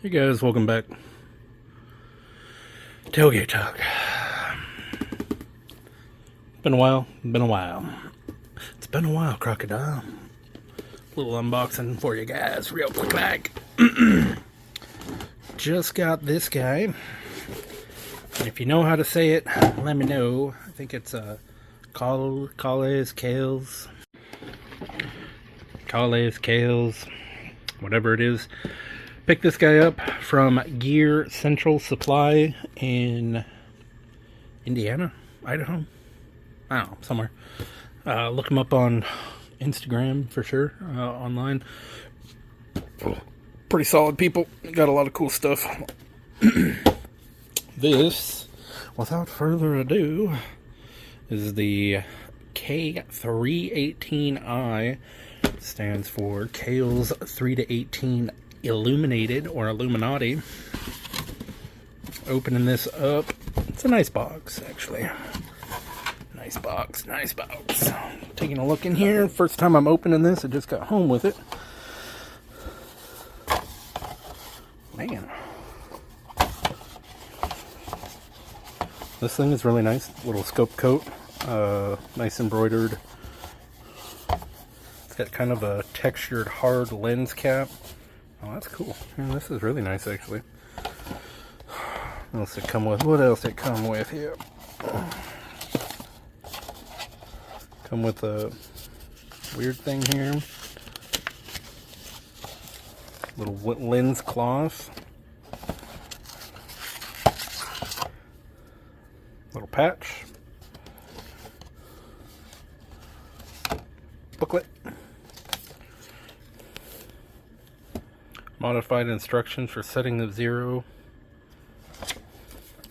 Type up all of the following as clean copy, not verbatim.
Hey guys, welcome back. Tailgate Talk. Been a while. It's been a while, Crocodile. Little unboxing for you guys, real quick back. Just got this guy. And if you know how to say it, let me know. I think it's Kahles, whatever it is. Picked this guy up from Gear Central Supply in Indiana, Idaho. I don't know, somewhere. Look him up on Instagram for sure, online. Pretty solid people. Got a lot of cool stuff. This, without further ado, is the k318i. Stands for Kahles 3-18 Illuminated or Illuminati. Opening this up, it's a nice box, actually. Nice box. Taking a look in here. First time I'm opening this, I just got home with it. Man, this thing is really nice. Little scope coat, nice embroidered. It's got kind of a textured hard lens cap. Oh, that's cool. Man, this is really nice, actually. What else it come with? What else it come with here? Come with a weird thing here. Little lens cloth. Little patch. Booklet. Modified instructions for setting the zero.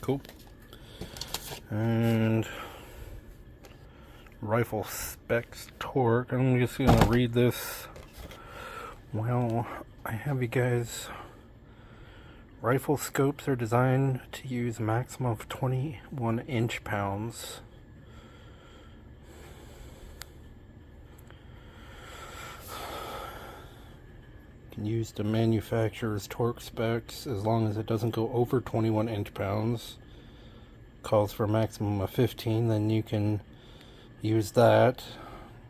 Cool. And rifle specs torque. I'm just going to read this. Well, I have you guys. Rifle scopes are designed to use a maximum of 21 inch-pounds. Can use the manufacturer's torque specs as long as it doesn't go over 21 inch-pounds. Calls for a maximum of 15, then you can use that.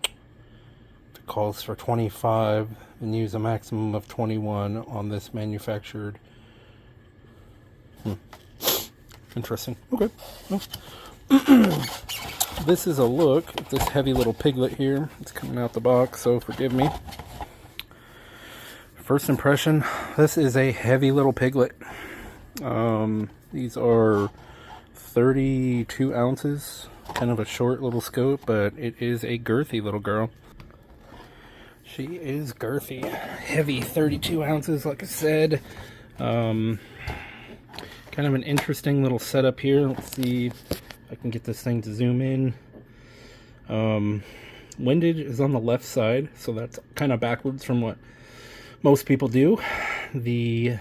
If it calls for 25, then use a maximum of 21 on this manufactured. Interesting. Okay. Well, this is a look at this heavy little piglet here. It's coming out the box, so forgive me. First impression, this is a heavy little piglet. These are 32 ounces. Kind of a short little scope, but it is a girthy little girl. She is girthy. Heavy, 32 ounces, like I said. Kind of an interesting little setup here. Let's see if I can get this thing to zoom in. Windage is on the left side, so that's kind of backwards from what most people do. The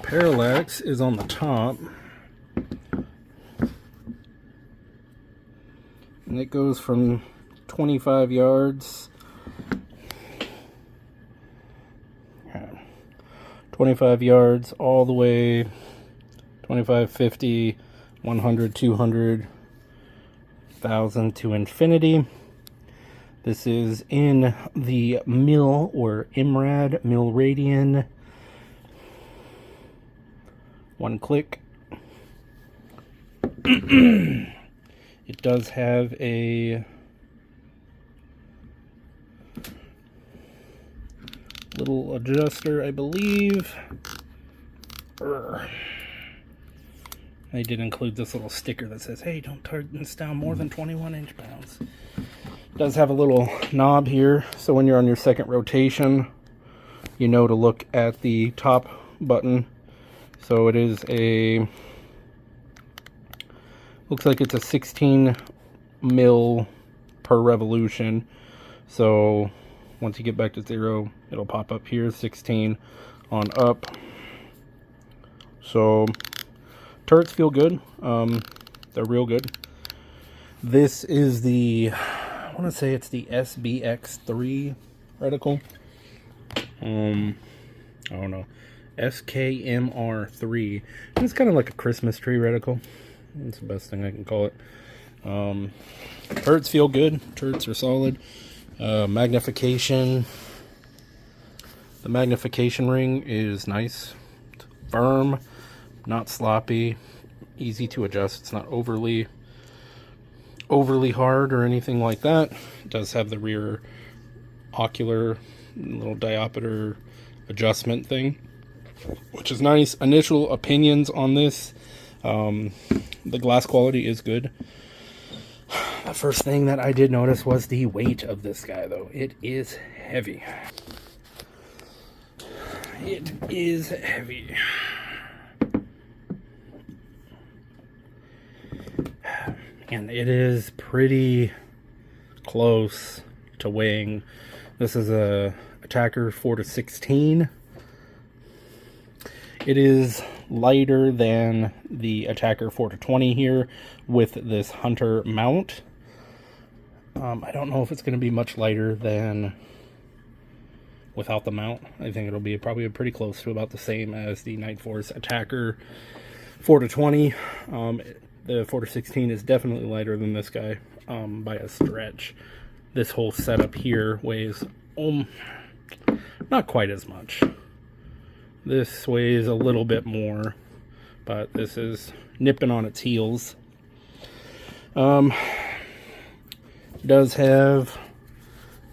parallax is on the top, and it goes from 25 yards 25 yards all the way 25, 50, 100, 200, 1,000 to infinity. This is in the mil or IMRAD, milradian. One click. It does have a little adjuster, I believe. They did include this little sticker that says, hey, don't turn this down more than 21 inch-pounds. It does have a little knob here, so when you're on your second rotation, you know to look at the top button. So it is a, looks like it's a 16 mil per revolution. So once you get back to 0, it'll pop up here, 16 on up. So turrets feel good. They're real good. This is the, I want to say it's the SBX3 reticle. I don't know, SKMR3. It's kind of like a Christmas tree reticle. That's the best thing I can call it. Turrets feel good. Turrets are solid. Magnification. The magnification ring is nice. It's firm, not sloppy, easy to adjust. It's not overly hard or anything like that. It does have the rear ocular little diopter adjustment thing, which is nice. Initial opinions on this, the glass quality is good. The first thing that I did notice was the weight of this guy, though. It is heavy. It is heavy. And it is pretty close to weighing. This is a Atacr 4-16. It is lighter than the Atacr 4-20 here with this Hunter mount. I don't know if it's going to be much lighter than without the mount. I think it'll be probably pretty close to about the same as the Nightforce Atacr 4-20. The 4-16 is definitely lighter than this guy by a stretch. This whole setup here weighs not quite as much. This weighs a little bit more, but this is nipping on its heels. Does have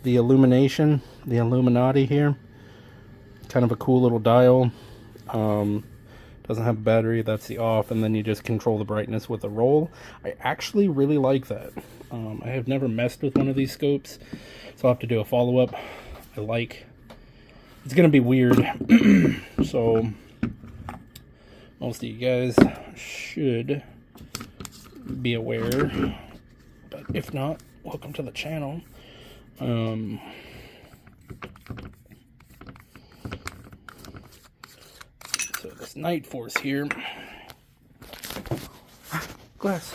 the illumination, the Illuminati here. Kind of a cool little dial. Doesn't have a battery, that's the off, and then you just control the brightness with a roll. I actually really like that. I have never messed with one of these scopes, so I'll have to do a follow-up. It's gonna be weird. So most of you guys should be aware, but if not, welcome to the channel. So this Nightforce here, glass,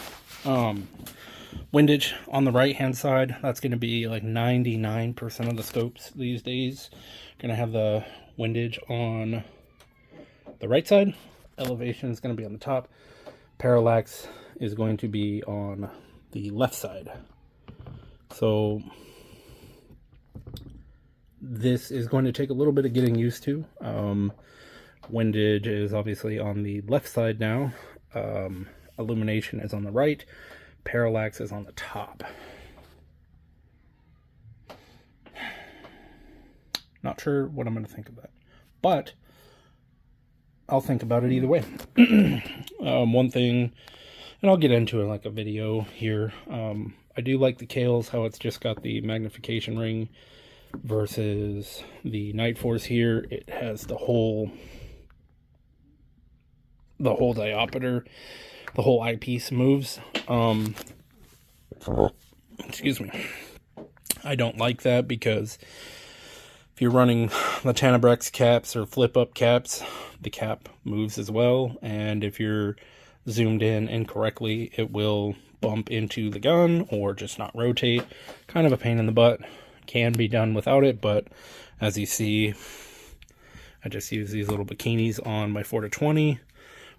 windage on the right hand side, that's going to be like 99% of the scopes these days. Going to have the windage on the right side. Elevation is going to be on the top. Parallax is going to be on the left side. So this is going to take a little bit of getting used to. Windage is obviously on the left side now. Illumination is on the right. Parallax is on the top. Not sure what I'm going to think of that, but I'll think about it either way. One thing, and I'll get into it like a video here. I do like the Kahles, how it's just got the magnification ring versus the Nightforce here. It has the whole diopter, the whole eyepiece moves. Excuse me. I don't like that because if you're running the Tanabrex caps or flip up caps, the cap moves as well, and if you're zoomed in incorrectly, it will bump into the gun or just not rotate. Kind of a pain in the butt. Can be done without it, but as you see, I just use these little bikinis on my 4-20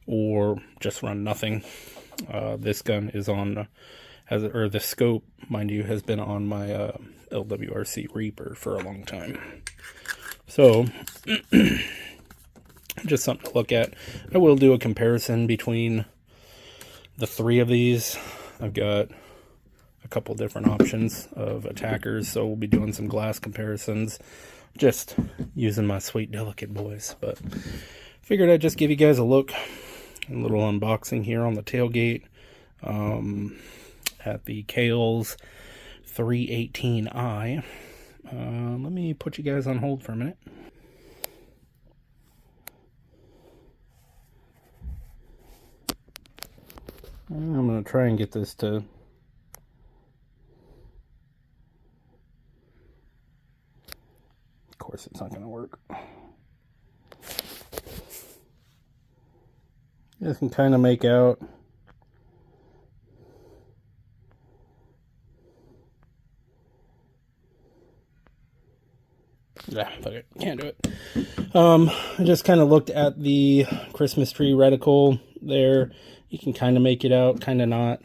or just run nothing. This gun is on, or the scope, mind you, has been on my LWRC Reaper for a long time. So, just something to look at. I will do a comparison between the three of these. I've got a couple different options of Atacrs, so we'll be doing some glass comparisons, just using my sweet delicate boys. But figured I'd just give you guys a look, a little unboxing here on the tailgate at the Kahles 318i. Let me put you guys on hold for a minute. I'm going to try and get this to of course it's not going to work. You can kind of make out Yeah, fuck it. Can't do it. I just kind of looked at the Christmas tree reticle there. You can kind of make it out, kind of not.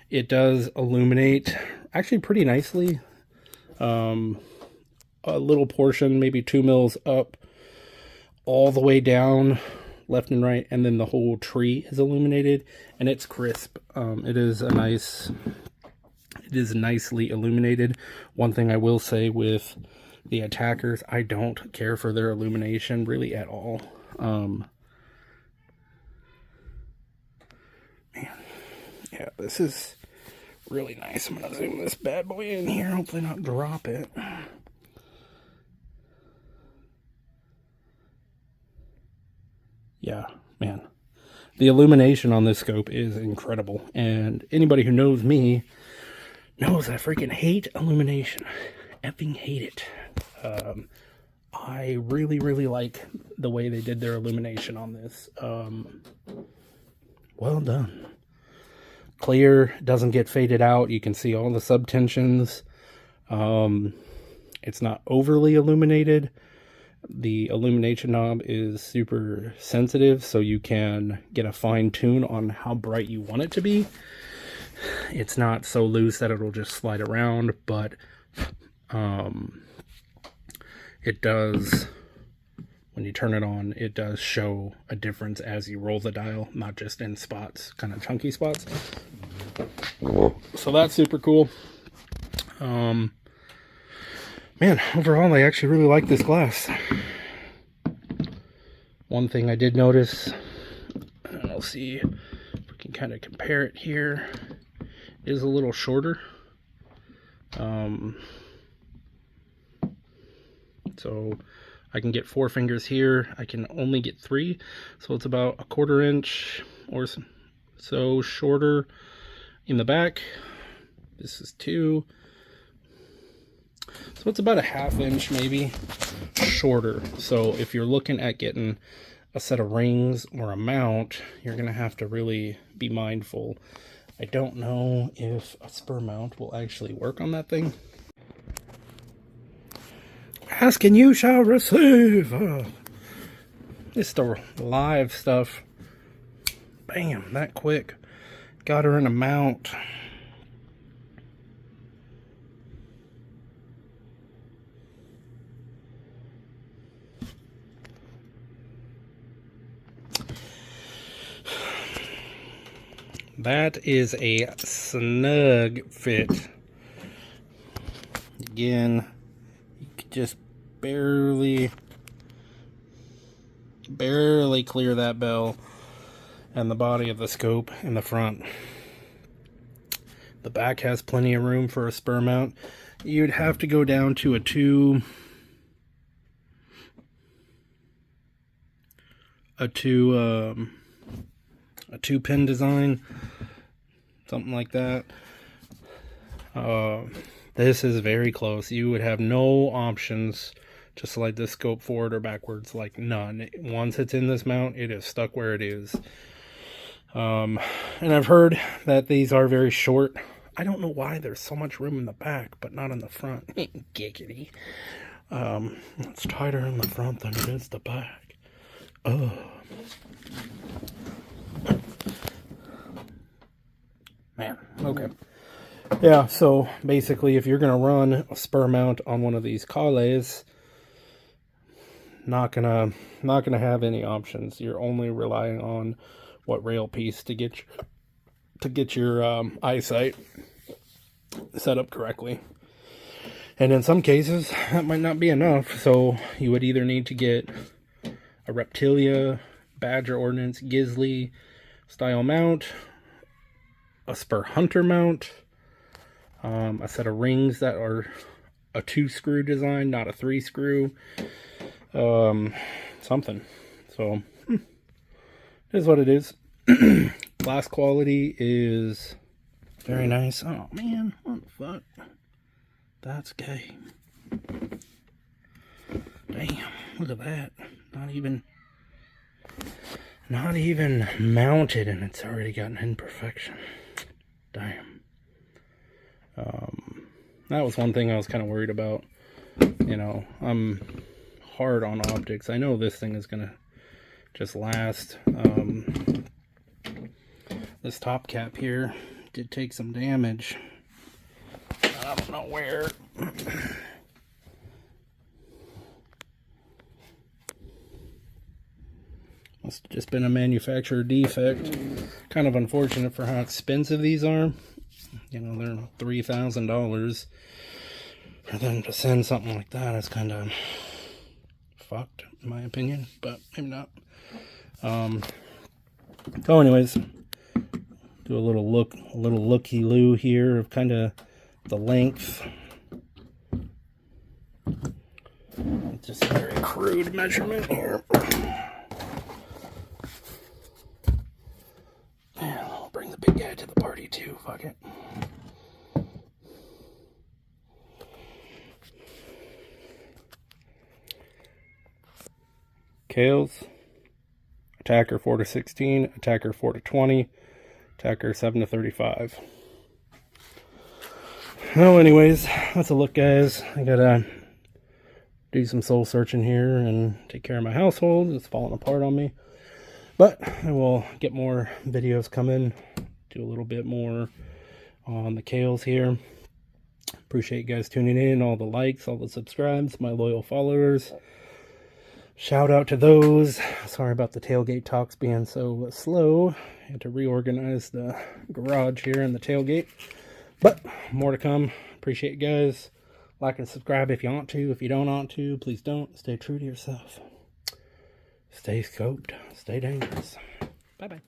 It does illuminate actually pretty nicely. A little portion, maybe 2 mils up, all the way down, left and right, and then the whole tree is illuminated, and it's crisp. It is nicely illuminated. One thing I will say with the Atacrs, I don't care for their illumination really at all. Man, yeah, this is really nice. I'm gonna zoom this bad boy in here, hopefully not drop it. Yeah, man, the illumination on this scope is incredible, and anybody who knows me knows I freaking hate illumination. Effing hate it. I really like the way they did their illumination on this. Well done. Clear, doesn't get faded out. You can see all the subtensions. It's not overly illuminated. The illumination knob is super sensitive, so you can get a fine tune on how bright you want it to be. It's not so loose that it'll just slide around, but it does, when you turn it on, it does show a difference as you roll the dial, not just in spots, kind of chunky spots. So that's super cool. Man, overall, I actually really like this glass. One thing I did notice, and I'll see if we can kind of compare it here, is a little shorter. So I can get 4 fingers here. I can only get 3, so it's about a 1/4 inch or so shorter in the back. This is 2. So it's about a 1/2 inch maybe shorter. So if you're looking at getting a set of rings or a mount, you're gonna have to really be mindful. I don't know if a spur mount will actually work on that thing. Ask and you shall receive. It's the live stuff. Bam, that quick. Got her in a mount. That is a snug fit. Again, you could just barely clear that bell and the body of the scope in the front. The back has plenty of room for a spur mount. You'd have to go down to a 2 pin design, something like that. This is very close. You would have no options to slide this scope forward or backwards, like none. Once it's in this mount, it is stuck where it is. And I've heard that these are very short. I don't know why there's so much room in the back, but not in the front. Giggity. It's tighter in the front than it is the back. Oh. Man, okay. Yeah, so basically if you're going to run a spur mount on one of these Kahles, not gonna have any options. You're only relying on what rail piece to get your eyesight set up correctly. And in some cases, that might not be enough, so you would either need to get a Reptilia, Badger Ordnance, Gisley style mount, a Spur Hunter mount, a set of rings that are a 2-screw design, not a 3-screw, something. So, it is what it is. Glass quality is very nice. Oh man, what the fuck? That's gay. Damn, look at that. Not even mounted, and it's already got an imperfection. Damn. That was one thing I was kind of worried about, you know, I'm hard on optics. I know this thing is gonna just last. This top cap here did take some damage. I don't know where. Must have just been a manufacturer defect. Kind of unfortunate for how expensive these are. You know, they're $3,000. For them to send something like that is kind of fucked, in my opinion, but maybe not. So anyways, do a little looky-loo here of kind of the length. It's just a very crude measurement here. Yeah, I'll bring the big guy to the party too, fuck it. Kahles, Atacr 4-16, Atacr 4-20, Atacr 7-35. Well, anyways, that's a look, guys. I gotta do some soul searching here and take care of my household. It's falling apart on me. But I will get more videos coming, do a little bit more on the Kahles here. Appreciate you guys tuning in, all the likes, all the subscribes, my loyal followers. Shout out to those. Sorry about the tailgate talks being so slow. I had to reorganize the garage here and the tailgate. But more to come. Appreciate you guys. Like and subscribe if you want to. If you don't want to, please don't. Stay true to yourself. Stay scoped. Stay dangerous. Bye-bye.